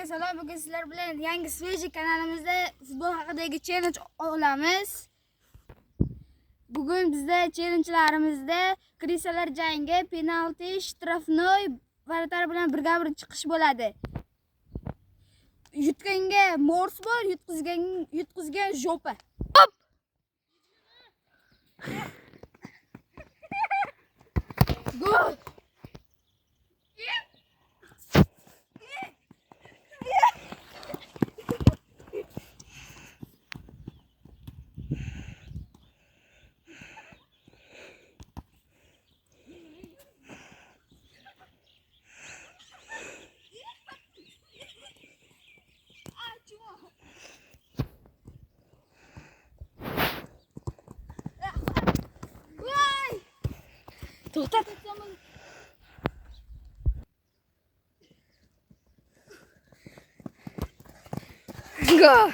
Hammaga salom. Bugun sizlar bilan yangi sveji kanalimizda futbol haqidagi challenge olamiz. Bugun bizda challenjlarimizda krisalar jangi, penalti, shtrafnoy varatar bilan birga-bir chiqish bo'ladi. Yutganga mors bor, yutqizgan jo'pa. Hop! Gol! To'xtat. Gol.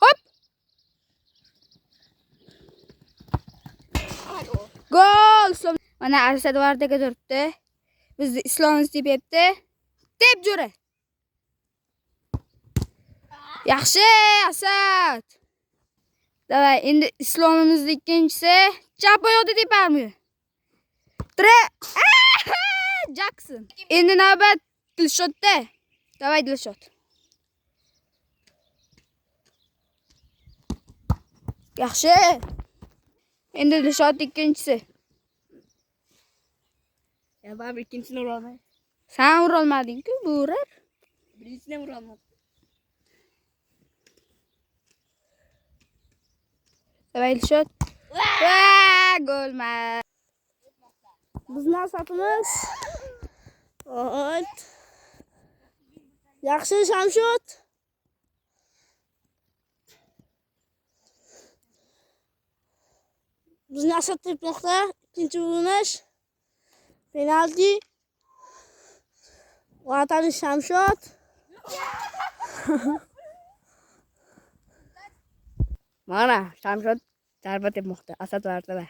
Hop. Gol. Mana Asad vardaga turibdi. Bizni Islomimiz deb yapti. Deb jo'ra. Yaxshi, Asad. Davay, endi Islomimizning ikkinchisi chap oyoqda tepamiz. Jackson. Endi navbat Dilshotda. Davay Dilshot. Yaxshi. Endi Dilshot ikkinchisi. Ya ben ikincisini vuramadım. Sen vurolmading-ku, bu urar. Birincisine vuramadım. Davay Dilshot. Gol ma. Bizning asatimiz. Evet. Yaxshi Shamshod. Bizning asat tepmoqda. İkinci urinish. Penalti. Vatani Shamshod. Mana Shamshod zarba tepmoqda. Asad varda.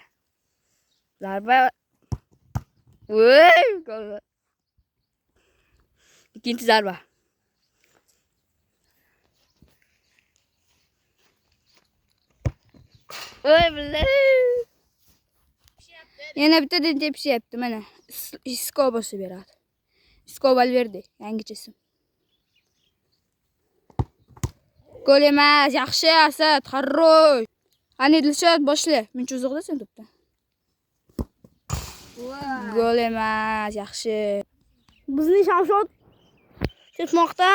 Zarba. Voy, gol. İkinci zarba. Oy billahi. Yana bitta tepsi yapti mana. Iskobosi beradi. Iskobal berdi, yangichasi. Gol emas, yaxshi Asad, qarroy. Ani Dilshot boshla. Muncha uzoqda sen to'pdan. Gol emas, yaxshi. Bizning Shamshod tepmoqda.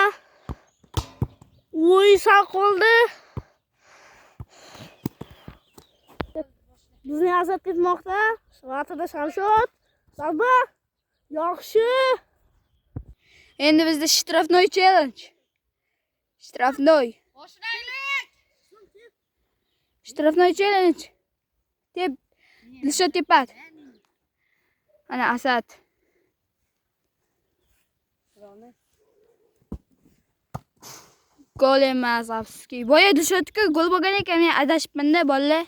Voy sal qoldi. Bizning Asad tepmoqda. Vatida Shamshod. Zarba. Yaxshi. Endi bizda shtrafnoy challenge. Shtrafnoy. Shtrafnoy challenge. Tep Dilshot tepadi. Ana Asad. Gol emas, afsuski. Boya Dilshotga gol bo'lgan ekan, men adashibman-da, bolalar.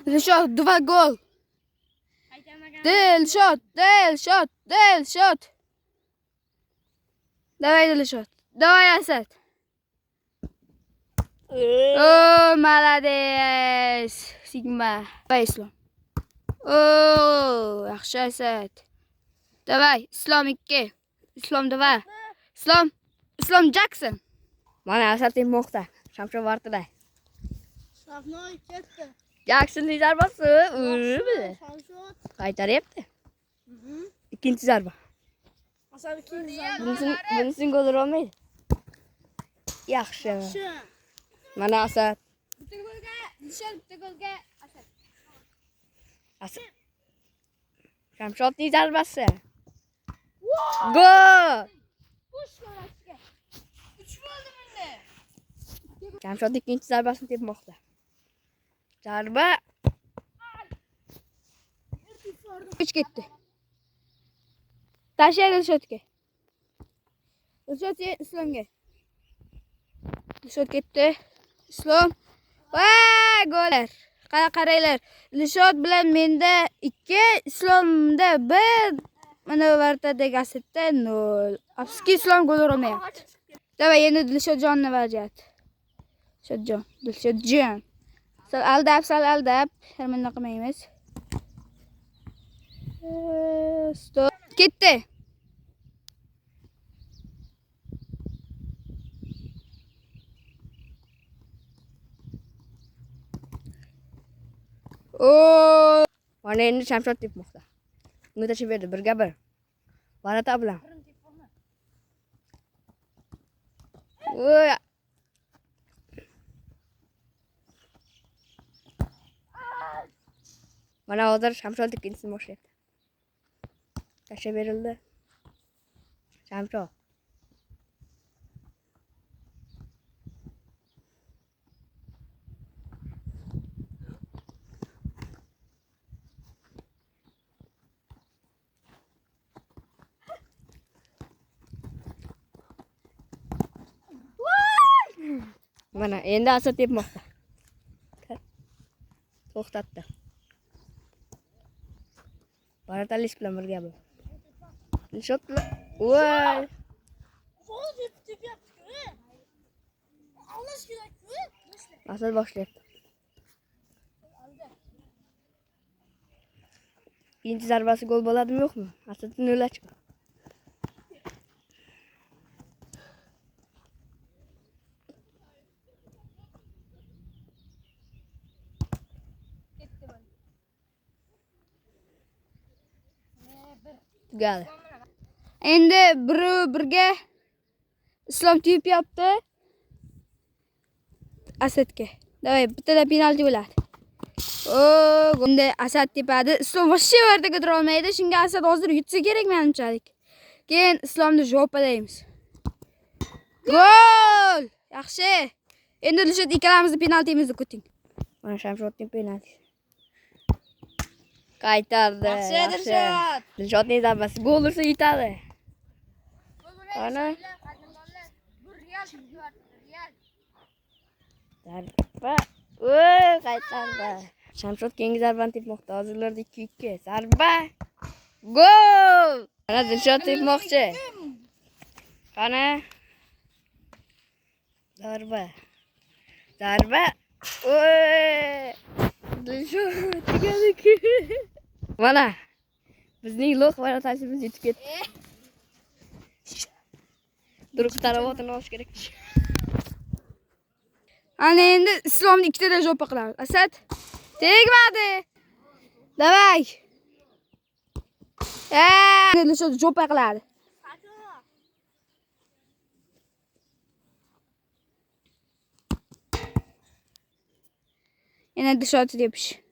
Dilshot 2 gol. Dilshot. Davay Dilshot. Davay Asad. Oh, молодец. Sigma. Davay Islom. Oh, yaxshi Asad. Davay Islom 2. Islom davay. Islom Jackson. Mana Asad tepmoqda. Shamshod vartida. Shamshod ketdi. Jacksonning zarbasi. Shamshod. Qaytaryapti. İkinci zarba. Asad ikinci zarba. Birincisini gol olmaydi. Yaxshi. Mana Asad. Bitta golga Dilshot, bitta golga Asad. Asad. Shamshodning zarbasi. Gol! Bosh yo'lashga. 3 bo'ldi menda. Shamshod ikkinchi zarbasini tepmoqda. Zarba. Hech ketdi. Tashla Dilshotga. Dilshot Islomga. Dilshot ketdi. Islom. Va gollar. Qaranglar. Dilshot bilan menda 2, Islomda 1. mana Vartadagi Asadda 0. Afsuski Islom gol urolmayapti. Davay, endi Dilshodjonni vaziyat. Dilshodjon. Sal aldab, sharmanda qilmaymiz. Stop. Ketdi. O, Mana endi Shamshod tepmoqda. Unga tashib berdi, birga bir. Varata bilan. Voy. Mana hozir Shamshod ikkinchisini boshlayapti. Tashib berildi. Shamshod. Mana endi Asad tepmoqda. To'xtatdi. Baratalish bilan birga bu. Dilshod bilan. Voy. Asad boshlayapti. Ikkinchi zarbasi gol bo'ladimi yo'qmi? Asadni nolga chiqdi. Tugadi. endi birga Islom tepyapti Asadga. Davay, bittada penalti bo'ladi. Endi Asad tepadi. Islom voshcha Vartaga tura olmaydi. Shunga Asad hozir yutsa kerak menimchalik. Keyin Islomni jo'palaymiz. Gol! Yaxshi. Endi Dilshod ikkalamizni penaltimizni kuting. Mana Shamshodning penalti. Qaytardi. Yaxshi, Dilshod. Dilshodning zarbasi gol ursa yutadi. Ana. Zarba. Voy, qaytardi. Shamshod keyingi zarbani tepmoqda. Hozirlarda 2-2. Zarba. Gol! Ana Dilshod tepmoqchi. Qani? Zarba. Voy! Dilshod tugadi. Mana bizning loq varatachimiz yetib ketdi. Durib taravotini olish kerak. Ana endi Islomni ikkitada jo'pa qilamiz. Asad tegmadi. Davay. Dilshod jo'pa qiladi. Yana Dilshod tepish.